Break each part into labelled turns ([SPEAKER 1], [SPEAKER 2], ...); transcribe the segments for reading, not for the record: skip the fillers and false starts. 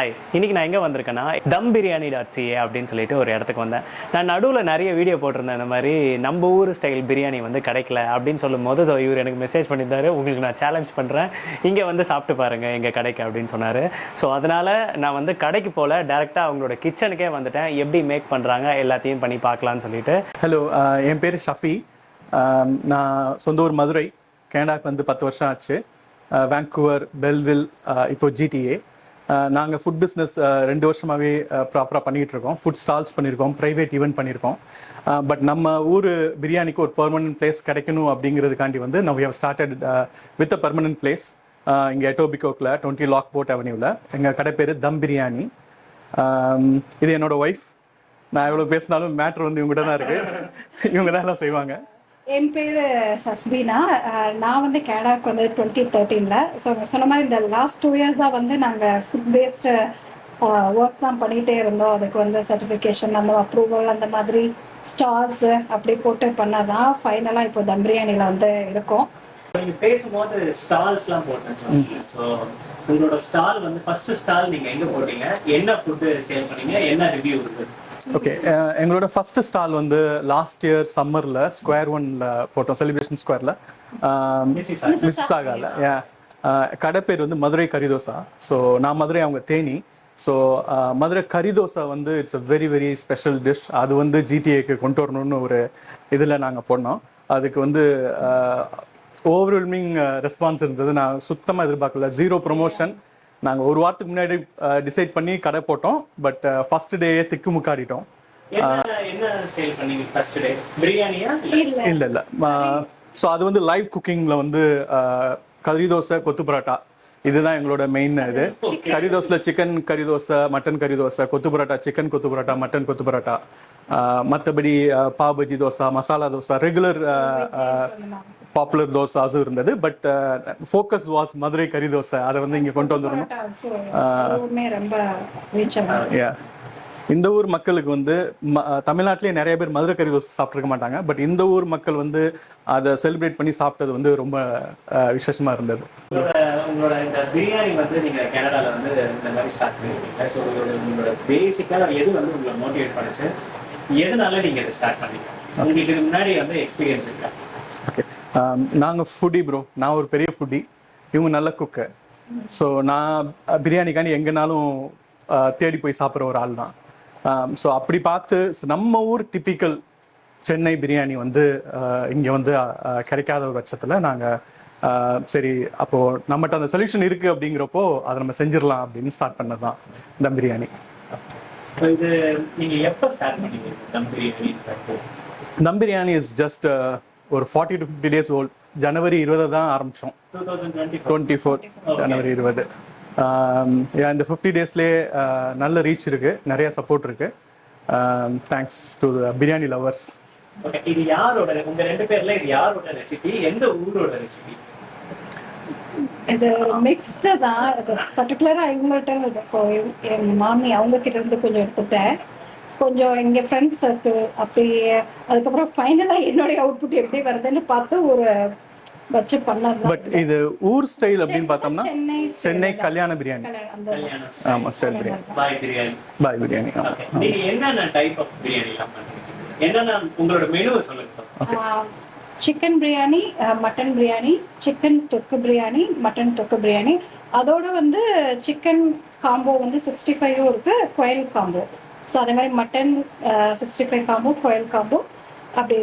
[SPEAKER 1] Hi, இன்னைக்கு நான் எங்கே வந்திருக்கேன்னா the.dumbiryani.ca அப்படின்னு சொல்லிட்டு ஒரு இடத்துக்கு வந்தேன். நான் நடுவில் நிறைய வீடியோ போட்டிருந்தேன். இந்த மாதிரி நம்ம ஊர் ஸ்டைல் பிரியாணி வந்து கிடைக்கல அப்படின்னு சொல்லும் போது இவர் எனக்கு மெசேஜ் பண்ணியிருந்தாரு, உங்களுக்கு நான் சேலஞ்ச் பண்ணுறேன், இங்கே வந்து சாப்பிட்டு பாருங்கள் எங்கள் கடைக்கு அப்படின்னு சொன்னார். ஸோ அதனால் நான் வந்து கடைக்கு போல் டேரெக்டாக அவங்களோட கிச்சனுக்கே வந்துட்டேன். எப்படி மேக் பண்ணுறாங்க எல்லாத்தையும் பண்ணி பார்க்கலான்னு சொல்லிட்டு.
[SPEAKER 2] ஹலோ, என் பேர் ஷஃபி. நான் சொந்த ஊர் மதுரை. கனடாவுக்கு வந்து 10 வருஷம் ஆச்சு. வேன்கூவர், பெல்வில், இப்போ GTA. நாங்கள் ஃபுட் பிஸ்னஸ் 2 வருஷமாகவே ப்ராப்பராக பண்ணிகிட்டு இருக்கோம். ஃபுட் ஸ்டால்ஸ் பண்ணியிருக்கோம், ப்ரைவேட் ஈவெண்ட் பண்ணியிருக்கோம். பட் நம்ம ஊர் பிரியாணிக்கு ஒரு பெர்மனன்ட் பிளேஸ் கிடைக்கணும் அப்படிங்கிறதுக்காண்டி வந்து we have started with a permanent place இங்கே எட்டோபிகோக்கில் 20 லாக்போர்ட் அவென்யூவில். எங்கள் கடை பேர் தம்பிரியாணி. இது என்னோட ஒய்ஃப். நான் எவ்வளோ பேசினாலும் மேட்ரு வந்து இவங்க தான் இருக்குது. இவங்க தான் எல்லாம் செய்வாங்க.
[SPEAKER 3] என் பேர் ஷஸ்பீனா. நான் வந்து கனடாவுக்கு வந்து 2013. ஸோ சொன்ன மாதிரி இந்த லாஸ்ட் 2 இயர்ஸாக வந்து நாங்கள் ஃபுட் பேஸ்டு ஒர்க் தான் பண்ணிகிட்டே இருந்தோம். அதுக்கு வந்து சர்டிஃபிகேஷன், அந்த அப்ரூவல், அந்த மாதிரி ஸ்டால்ஸு அப்படி போட்டு பண்ணதான் ஃபைனலாக இப்போ தம் பிரியாணியில் வந்து இருக்கோம்.
[SPEAKER 1] நீங்கள் பேசும்போது ஸ்டால்ஸ்லாம் போட்டேன். ஸோ உங்களோட ஸ்டால் வந்து ஃபர்ஸ்ட் ஸ்டால் நீங்கள் எங்கே போட்டீங்க, என்ன ஃபுட்டு சேல் பண்ணீங்க, என்ன ரிவ்யூ இருக்குது?
[SPEAKER 2] ஓகே, எங்களோட ஃபஸ்ட்டு ஸ்டால் வந்து லாஸ்ட் இயர் சம்மரில் ஸ்கொயர் 1ல் போட்டோம், செலிப்ரேஷன் ஸ்கொயரில், மிஸ்ஸாகால. கடை பேர் வந்து மதுரை கரிதோசா. ஸோ நான் மதுரை, அவங்க தேனி. ஸோ மதுரை கரிதோசா வந்து it's a very very special dish. அது வந்து GTAக்கு கொண்டு வரணும்னு ஒரு இதில் நாங்கள் போனோம். அதுக்கு வந்து ஓவர்வெல்மிங் ரெஸ்பான்ஸ் இருந்தது. நான் சுத்தமாக எதிர்பார்க்கல. 0 ப்ரொமோஷன். நாங்கள் ஒரு வாரத்துக்கு முன்னாடி டிசைட் பண்ணி கடை போட்டோம். பட் ஃபர்ஸ்ட் டேயே திக்கு முக்காடிட்டோம். இல்லை. ஸோ அது வந்து லைவ் குக்கிங்கில் வந்து கறி தோசை, கொத்து பரோட்டா, இதுதான் எங்களோட மெயின். இது கறி தோசையில் சிக்கன் கறி தோசை, மட்டன் கறி தோசை, கொத்து பரோட்டா, சிக்கன் கொத்து பரோட்டா, மட்டன் கொத்து பரோட்டா. மற்றபடி பாவ் பஜ்ஜி தோசை, மசாலா தோசை, ரெகுலர் பாப்புலர் தோசாஸும் இருந்தது. பட் ஃபோக்கஸ் வாஸ் மதுரை கறி தோசை. அதை வந்து இங்கே கொண்டு வந்துடணும். இந்த ஊர் மக்களுக்கு வந்து தமிழ்நாட்டிலே நிறைய பேர் மதுரை கறி தோசை சாப்பிட்ருக்க மாட்டாங்க. பட் இந்த ஊர் மக்கள் வந்து அதை செலிப்ரேட் பண்ணி சாப்பிட்டது வந்து ரொம்ப விசேஷமாக இருந்தது.
[SPEAKER 1] உங்களோட இந்த பிரியாணி வந்து நீங்கள் கனடாவில் வந்து இந்த மாதிரி ஸ்டார்ட் பண்ணியிருக்கீங்க. ஸோ உங்களோட பேசிக்காக எது வந்து உங்களை மோட்டிவேட் பண்ணுச்சு, எதனால நீங்கள் இதை ஸ்டார்ட் பண்ணீங்க? உங்களுக்கு இதுக்கு முன்னாடி வந்து எக்ஸ்பீரியன்ஸ் இருக்கா?
[SPEAKER 2] ஓகே, நாங்கள் ஃபுட்டி ப்ரோ. நான் ஒரு பெரிய ஃபுட்டி, இவங்க நல்ல குக்கு. ஸோ நான் பிரியாணிக்காண்டி எங்கேனாலும் தேடி போய் சாப்பிட்ற ஒரு ஆள் தான். ஸோ அப்படி பார்த்து நம்ம ஊர் டிப்பிக்கல் சென்னை பிரியாணி வந்து இங்கே வந்து கிடைக்காத ஒரு பட்சத்தில் நாங்கள் சரி, அப்போது நம்மகிட்ட அந்த சொல்யூஷன் இருக்குது அப்படிங்கிறப்போ அதை நம்ம செஞ்சிடலாம் அப்படின்னு ஸ்டார்ட் பண்ணது தான் தம் பிரியாணி.
[SPEAKER 1] ஸோ இது நீங்கள் எப்போ ஸ்டார்ட் பண்ணீங்க தம் பிரியாணி?
[SPEAKER 2] தம் பிரியாணி இஸ் ஜஸ்ட் ஒரு 40 to 50 days ஓல்ட். ஜனவரி 20 தான் ஆரம்பித்தோம். 24 ஜனவரி 20. இந்த 50 daysலேயே நல்ல ரீச் இருக்குது, நிறைய சப்போர்ட் இருக்குது. Thanks to biryani lovers.
[SPEAKER 1] Okay, இது யாரோட, உங்க ரெண்டு பேர்ல இது யாரோட ரெசிபி, எந்த ஊரோட ரெசிபி?
[SPEAKER 3] இது மிக்ஸ்டு தான். இது பர்டிகுலராக இவங்கள்ட்ட என் மாமி அவங்க கிட்ட இருந்து கொஞ்சம் எடுத்துட்டேன், கொஞ்சம் எங்கள் ஃப்ரெண்ட்ஸ் சர்க்கிள் அப்படி. அதுக்கப்புறம் ஃபைனலாக என்னுடைய அவுட்புட் எப்படி வருதுன்னு பார்த்து ஒரு வச்சு பண்ணது.
[SPEAKER 2] பட் இது ஊர் ஸ்டைல் அப்படின்னு பார்த்தோம்னா சென்னை கல்யாண பிரியாணி. ஆமாம், ஸ்டைல் பிரியாணி, பாய் பிரியாணி.
[SPEAKER 1] நீங்க என்னென்ன டைப் ஆஃப் பிரியாணி எல்லாம் பண்றீங்க, என்னென்ன உங்களோட மெனுவை சொல்லுங்க.
[SPEAKER 3] Chicken biryani, mutton biryani, chicken தொக்கு பிரியாணி, மட்டன் தொக்கு பிரியாணி. அதோட வந்து சிக்கன் காம்போ வந்து 65 இருக்கு, கோயில் காம்போ. ஸோ அதே மாதிரி மட்டன் 65 காம்போ, கோயில் காம்போ, அப்படி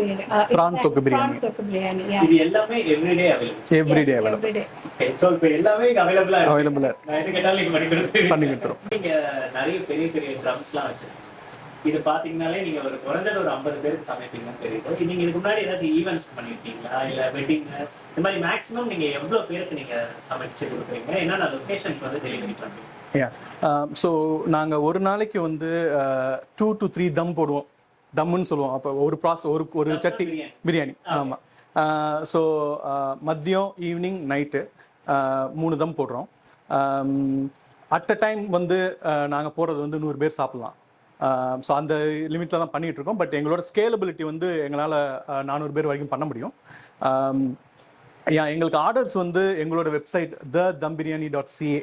[SPEAKER 2] பிரான் தொக்கு பிரியாணி.
[SPEAKER 1] இது எல்லாமே எவ்ரிடே அவைலபிள். சோ இப்போ எல்லாமே அவைலபிளா நான் எது கேட்டாலும் நீங்க பண்ணி கொடுத்துறோம். நீங்க நிறைய பெரிய பெரிய ட்ரம்ஸ்லாம் வச்சு இது பாத்தீங்கன்னாலே நீங்க ஒரு குறைஞ்சது ஒரு 50 பேருக்கு சமைப்பீங்கன்னு தெரியுது. நீங்க இதுக்கு முன்னாடி ஏதாச்சும் ஈவெண்ட்ஸ் பண்ணிருக்கீங்களா, இல்ல வெட்டிங், இந்த மாதிரி மேக்ஸிமம் நீங்க எவ்வளவு பேருக்கு நீங்க சமைச்சு கொடுக்குறீங்க, என்னென்ன லொகேஷனுக்கு வந்து டெலிவரி பண்றீங்க?
[SPEAKER 2] ஸோ நாங்கள் ஒரு நாளைக்கு வந்து 2 to 3 தம் போடுவோம். தம்முன்னு சொல்லுவோம். அப்போ ஒரு சட்டி பிரியாணி. ஆமாம். ஸோ மதியம், ஈவினிங், நைட்டு 3 தம் போடுறோம். அட் அ டைம் வந்து நாங்கள் போடுறது வந்து 100 பேர் சாப்பிட்லாம். ஸோ அந்த லிமிட்டில் தான் பண்ணிகிட்டு இருக்கோம். பட் எங்களோட ஸ்கேலபிலிட்டி வந்து எங்களால் 400 பேர் வரைக்கும் பண்ண முடியும். எங்களுக்கு ஆர்டர்ஸ் வந்து எங்களோட வெப்சைட் the.dumbiryani.ca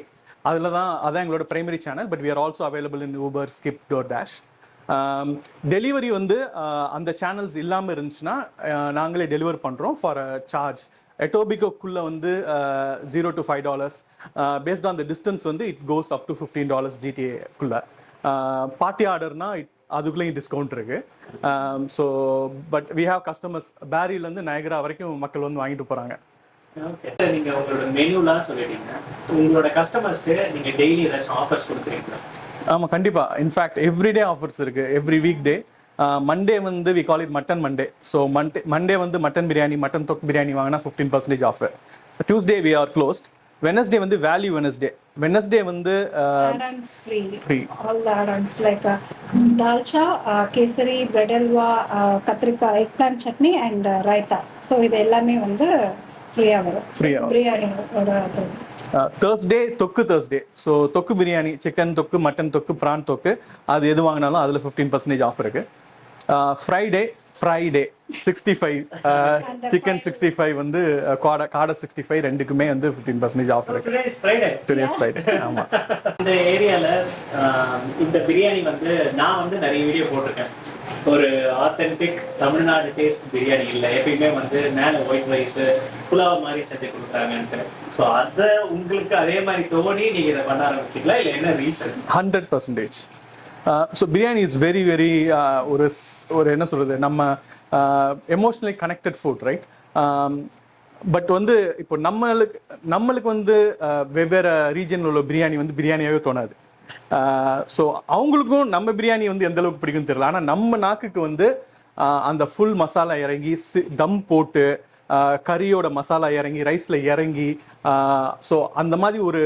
[SPEAKER 2] அதான் எங்களோட primary channel. But we are also available in Uber, Skip, DoorDash. Delivery வந்து அந்த சேனல்ஸ் இல்லாமல் இருந்துச்சுன்னா நாங்களே டெலிவர் பண்ணுறோம் ஃபார் அ சார்ஜ். எட்டோபிகோக்குள்ளே வந்து $0 to $5. Based on the distance வந்து இட் கோஸ் அப் டு $15 GTA-க்குள்ளே. பார்ட்டி ஆர்டர்னா அதுக்குள்ளேயும் டிஸ்கவுண்ட் இருக்கு. So but we have customers பேரியிலேருந்து நயகரா வரைக்கும் மக்கள் வந்து வாங்கிட்டு போகிறாங்க.
[SPEAKER 1] ஓகே, நீங்க உங்களோட மெனுலாம் சொல்லிட்டீங்க. உங்களோட கஸ்டமர்ஸ்க்கு நீங்க டெய்லி ஏதாச்சும் ஆஃபர்ஸ் கொடுக்குறீங்களா?
[SPEAKER 2] ஆமாம், கண்டிப்பாக. இன்ஃபேக்ட் எவ்ரிடே ஆஃபர்ஸ் இருக்குது. Every week day. மண்டே வந்து we call it mutton Monday. So Monday வந்து மட்டன் பிரியாணி, மட்டன் தொக்கு பிரியாணி வாங்கினா 15% offer. Tuesday we are closed. Wednesday வந்து வேல்யூ வெனஸ்டே. வெனஸ்டே வந்து
[SPEAKER 3] free all the add-ons like dalcha, kesari, bread halwa, கத்திரிக்காய் eggplant chutney and raita. So இது எல்லாமே வந்து ஃப்ரீயாக வரும். பிரியாணியோட
[SPEAKER 2] தேர்ஸ்டே தொக்கு தேர்ஸ்டே. ஸோ தொக்கு பிரியாணி, சிக்கன் தொக்கு, மட்டன் தொக்கு, ப்ரான் தொக்கு, அது எது வாங்கினாலும் அதில் 15% ஆஃப் இருக்கு. ஃப்ரைடே 65, சிக்கன் 65 வந்து காடை 65 ரெண்டுக்குமே வந்து 15% ஆஃப் இருக்கு. Today's Friday. ஆமாம்.
[SPEAKER 1] இந்த ஏரியாவில் இந்த பிரியாணி வந்து நான் வந்து நிறைய வீடியோ போட்டிருக்கேன். ஒரு ஆத்தென்டிக் தமிழ்நாடு டேஸ்ட் பிரியாணி இல்லை. எப்பயுமே வந்து மேலே ஒயிட் ரைஸ் புலாவ் மாதிரி செஞ்சு கொடுக்குறாங்கன்ட்டு. ஸோ அதை உங்களுக்கு அதே மாதிரி தோணி நீங்கள் இதை பண்ண ஆரம்பிச்சிக்கலாம், இல்லை என்ன reason?
[SPEAKER 2] 100%. So biryani is very very ஒரு என்ன சொல்கிறது, நம்ம emotionally connected food, right? But வந்து இப்போ நம்மளுக்கு வந்து வெவ்வேறு ரீஜனில் உள்ள பிரியாணி வந்து பிரியாணியாகவே தோணாது. ஸோ அவங்களுக்கும் நம்ம பிரியாணி வந்து எந்த அளவுக்கு பிடிக்கும்னு தெரியல. ஆனால் நம்ம நாக்குக்கு வந்து அந்த ஃபுல் மசாலா இறங்கி தம் போட்டு கறியோட மசாலா இறங்கி ரைஸில் இறங்கி, ஸோ அந்த மாதிரி ஒரு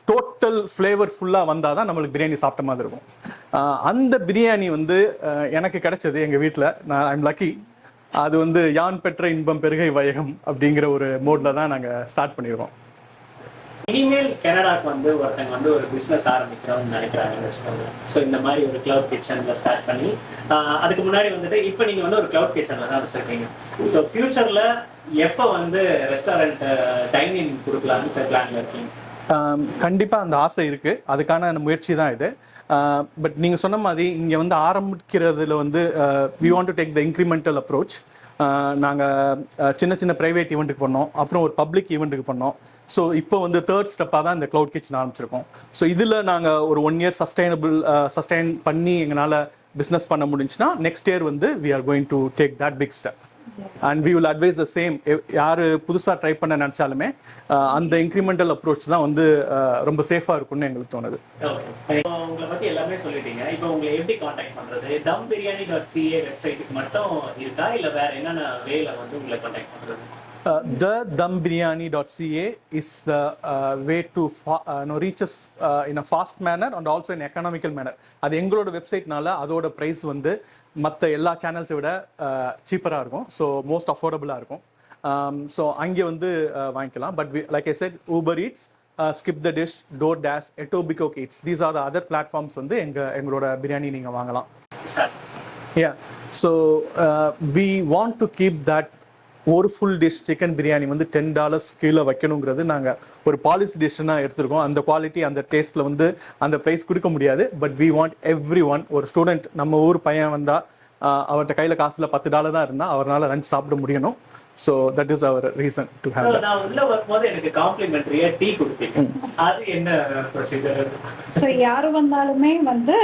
[SPEAKER 2] டோட்டல் ஃப்ளேவர் ஃபுல்லாக வந்தால் தான் நம்மளுக்கு பிரியாணி சாப்பிட்ட மாதிரி இருக்கும். அந்த பிரியாணி வந்து எனக்கு கிடைச்சது எங்கள் வீட்டில். I'm lucky. அது வந்து யான் பெற்ற இன்பம் பெருகை வையகம் அப்படிங்கிற ஒரு மோடில் தான் நாங்கள் ஸ்டார்ட் பண்ணியிருக்கோம்.
[SPEAKER 1] இனிமேல் கனடாக்கு வந்து ஒருத்தங்க வந்து ஒரு பிஸ்னஸ் ஆரம்பிக்கிறோம்னு நினைக்கிறாங்கன்னு வச்சுக்கோங்க. ஸோ இந்த மாதிரி ஒரு கிளவுட் கிச்சனில் ஸ்டார்ட் பண்ணி, அதுக்கு முன்னாடி வந்துட்டு இப்போ நீங்கள் வந்து ஒரு கிளவுட் கிச்சனில் தான் வச்சுருக்கீங்க. ஸோ ஃபியூச்சரில் எப்போ வந்து ரெஸ்டாரண்ட் டைனிங் கொடுக்கலான்னு பிளானில் இருக்கீங்க?
[SPEAKER 2] கண்டிப்பாக அந்த ஆசை இருக்குது. அதுக்கான முயற்சி தான் இது. பட் நீங்கள் சொன்ன மாதிரி இங்கே வந்து ஆரம்பிக்கிறதுல வந்து we want to take the incremental approach. நாங்கள் சின்ன சின்ன ப்ரைவேட் ஈவெண்ட்டுக்கு பண்ணோம், அப்புறம் ஒரு பப்ளிக் ஈவெண்ட்டுக்கு பண்ணோம். ஸோ இப்போ வந்து தேர்ட் ஸ்டெப்பாக தான் இந்த க்ளவுட் கிச்சன் ஆரம்பிச்சிருக்கோம். ஸோ இதில் நாங்கள் ஒரு 1 year சஸ்டைன் பண்ணி எங்களால் பிஸ்னஸ் பண்ண முடிஞ்சுன்னா நெக்ஸ்ட் இயர் வந்து we are going to take that big step. And we will advise the same. யார் புதுசாக ட்ரை பண்ண நினச்சாலுமே அந்த இன்க்ரிமெண்டல் அப்ரோச் தான் வந்து ரொம்ப சேஃபாக இருக்கும்னு எங்களுக்கு தோணுது.
[SPEAKER 1] உங்களை பற்றி எல்லாமே சொல்லிட்டீங்க. இப்போ உங்களை எப்படி காண்டாக்ட் பண்ணுறது? dumbiryani.ca வெப்சைட்டுக்கு மட்டும் இருக்கா, இல்லை வேறு என்னென்ன வேல வந்து உங்களை காண்டாக்ட் பண்ணுறது?
[SPEAKER 2] the.dumbiryani.ca is the way to reach us in a fast manner and also in economical manner. அது எங்களோட வெப்சைட்னால அதோட ப்ரைஸ் வந்து மற்ற எல்லா சேனல்ஸை விட சீப்பராக இருக்கும். ஸோ மோஸ்ட் அஃபோர்டபுளாக இருக்கும். ஸோ அங்கே வந்து வாங்கிக்கலாம். But like I set, Uber eats, skip the dish, DoorDash, Etobicoke Eats, these are the other platforms வந்து எங்களோட பிரியாணி நீங்கள் வாங்கலாம். So we want to keep that ஒரு ஃபுல் டிஷ் சிக்கன் பிரியாணி வந்து $10 கீழே வைக்கணுங்கிறது நாங்கள் ஒரு பாலிசி டிஷ்ஷனாக எடுத்துருக்கோம். அந்த குவாலிட்டி அந்த டேஸ்ட்டில் வந்து அந்த ப்ரைஸ் கொடுக்க முடியாது. But we want everyone, ஒரு ஸ்டூடெண்ட் நம்ம ஊர் பையன் வந்தால் அவர்கிட்ட கையில் காசில் $10 தான் இருந்தால் அவரால் லஞ்ச் சாப்பிட முடியணும். So that is our reason to have that.
[SPEAKER 1] நான் உள்ள வரும்போது எனக்கு காம்ப்ளிமெண்டரியா டீ கொடுப்பீங்க, அது என்ன ப்ரொசீஜர்?
[SPEAKER 3] ஸோ யார் வந்தாலுமே வந்து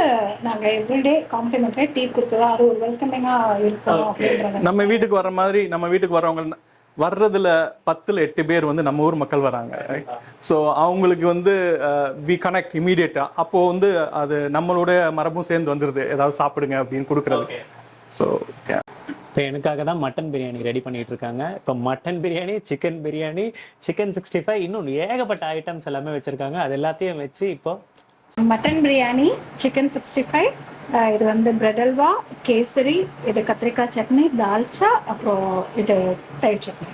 [SPEAKER 3] நாங்கள் எவ்ரிடே காம்ப்ளிமெண்டரியா டீ கொடுத்ததா அது ஒரு வெல்கமிங்காக இருக்கும் அப்படின்றது.
[SPEAKER 2] நம்ம வீட்டுக்கு வர மாதிரி, நம்ம வீட்டுக்கு வரவங்க வர்றதுல 10-8 பேர் வந்து நம்ம ஊர் மக்கள் வராங்க. ஸோ அவங்களுக்கு வந்து வி கனெக்ட் இமீடியட்டா. அப்போ வந்து அது நம்மளோட மரபும் சேர்ந்து வந்துடுது, ஏதாவது சாப்பிடுங்க அப்படின்னு கொடுக்குறது. ஸோ
[SPEAKER 1] இப்போ எனக்காக தான் மட்டன் பிரியாணி ரெடி பண்ணிட்டு இருக்காங்க. இப்போ mutton biryani, chicken biryani, chicken 65, இன்னும் ஏகப்பட்ட ஐட்டம்ஸ் எல்லாமே வச்சிருக்காங்க. அது எல்லாத்தையும் வச்சு இப்போ
[SPEAKER 3] மட்டன் பிரியாணி, சிக்கன் 65, இது வந்து பிரெட் அல்வா, கேசரி, இது கத்திரிக்காய் சட்னி, தால்ச்சா, அப்புறம் இது தயிர் சட்னி.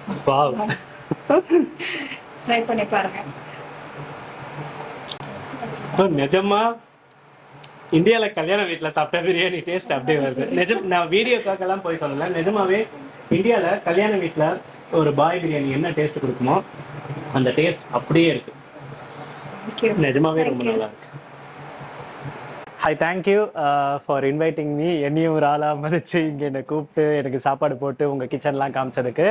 [SPEAKER 3] ட்ரை பண்ணி பாருங்க.
[SPEAKER 1] நிஜமா இந்தியாவில் கல்யாண வீட்டில் சாப்பிட்ட பிரியாணி டேஸ்ட் அப்படியே வருது. நிஜம், நான் வீடியோக்காகலாம் போய் சொல்லலை. நிஜமாவே இந்தியாவில் கல்யாண வீட்டில் ஒரு பாய் பிரியாணி என்ன டேஸ்ட் கொடுக்குமோ அந்த டேஸ்ட் அப்படியே இருக்கு. நிஜமாவே ரொம்ப நல்லா இருக்கு. Hi, thank you for inviting me. என்னையும் ஒரு ஆளாக மதிச்சு இங்கே என்னை கூப்பிட்டு எனக்கு சாப்பாடு போட்டு உங்கள் கிச்சன்லாம் காமிச்சதுக்கு.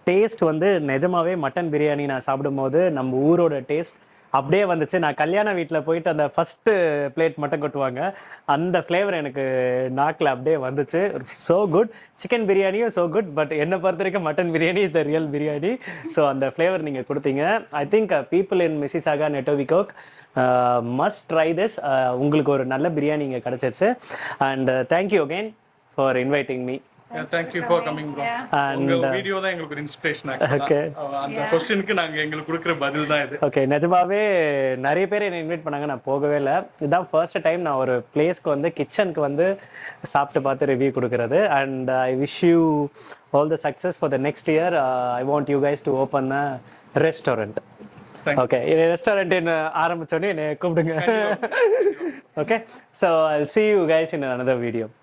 [SPEAKER 1] டேஸ்ட் வந்து நிஜமாவே மட்டன் பிரியாணி நான் சாப்பிடும்போது நம்ம ஊரோட டேஸ்ட் அப்படியே வந்துச்சு. நான் கல்யாண வீட்டில் போயிட்டு அந்த ஃபஸ்ட்டு பிளேட் மட்டும் கொட்டுவாங்க, அந்த ஃப்ளேவர் எனக்கு நாக்கில் அப்படியே வந்துச்சு. So good. சிக்கன் பிரியாணியும் ஸோ குட், பட் என்னை பொறுத்த வரைக்கும் mutton biryani is the real biryani. So அந்த ஃப்ளேவர் நீங்கள் கொடுத்தீங்க. I think people in Mississauga and Etobicoke must try this. உங்களுக்கு ஒரு நல்ல பிரியாணி இங்கே கிடச்சிருச்சு. And thank you again for inviting me.
[SPEAKER 2] Thank you for coming bro.
[SPEAKER 1] And
[SPEAKER 2] உங்க வீடியோ தான் எங்களுக்கு ஒரு இன்ஸ்பிரேஷன் ஆக்சுவலா.
[SPEAKER 1] Okay.
[SPEAKER 2] அந்த क्वेश्चनக்கு நாங்க எங்களுக்கு கொடுக்கிற பதில் தான் இது.
[SPEAKER 1] ஓகே, நிஜமாவே நிறைய பேர் என்னை இன்வைட் பண்ணாங்க, நான் போகவே இல்லை. இதுதான் ஃபர்ஸ்ட் டைம் நான் ஒரு பிளேஸ்க்கு வந்து கிச்சனுக்கு வந்து சாப்பிட்டு பார்த்து ரிவ்யூ கொடுக்கறது. And I wish you all the success for the next year. I want you guys to open a restaurant. Okay, restaurant ஆரம்பிச்சோடனே என்னை கூப்பிடுங்க. Okay, so I will see you guys in another video.